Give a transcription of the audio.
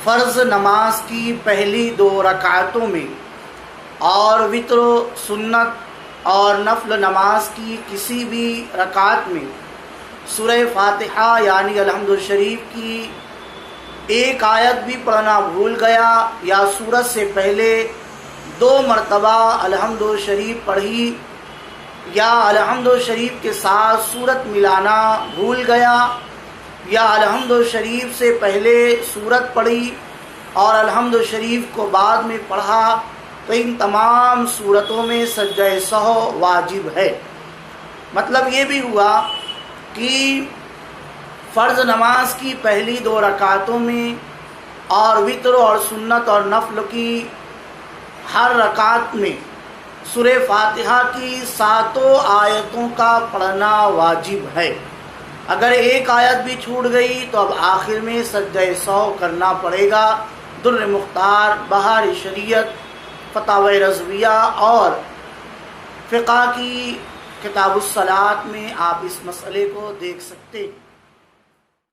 فرض نماز کی پہلی 2 رکعتوں میں اور وتر و سنت اور نفل نماز کی کسی بھی رکعت میں سورہ فاتحہ یعنی الحمد شریف کی ایک آیت بھی پڑھنا بھول گیا یا سورت سے پہلے 2 مرتبہ الحمد شریف پڑھی یا الحمد شریف کے ساتھ سورت ملانا بھول گیا یا الحمد شریف سے پہلے سورت پڑھی اور الحمد شریف کو بعد میں پڑھا تو ان تمام صورتوں میں سجدہ سہو واجب ہے۔ مطلب یہ بھی ہوا کہ فرض نماز کی پہلی 2 رکعتوں میں اور وتر اور سنت اور نفل کی ہر رکعت میں سورہ فاتحہ کی 7 آیتوں کا پڑھنا واجب ہے۔ اگر ایک آیت بھی چھوٹ گئی تو اب آخر میں سجدہ سہو کرنا پڑے گا۔ در مختار، بہار شریعت، فتاوی رضویہ اور فقہ کی کتاب الصلاۃ میں آپ اس مسئلے کو دیکھ سکتے ہیں۔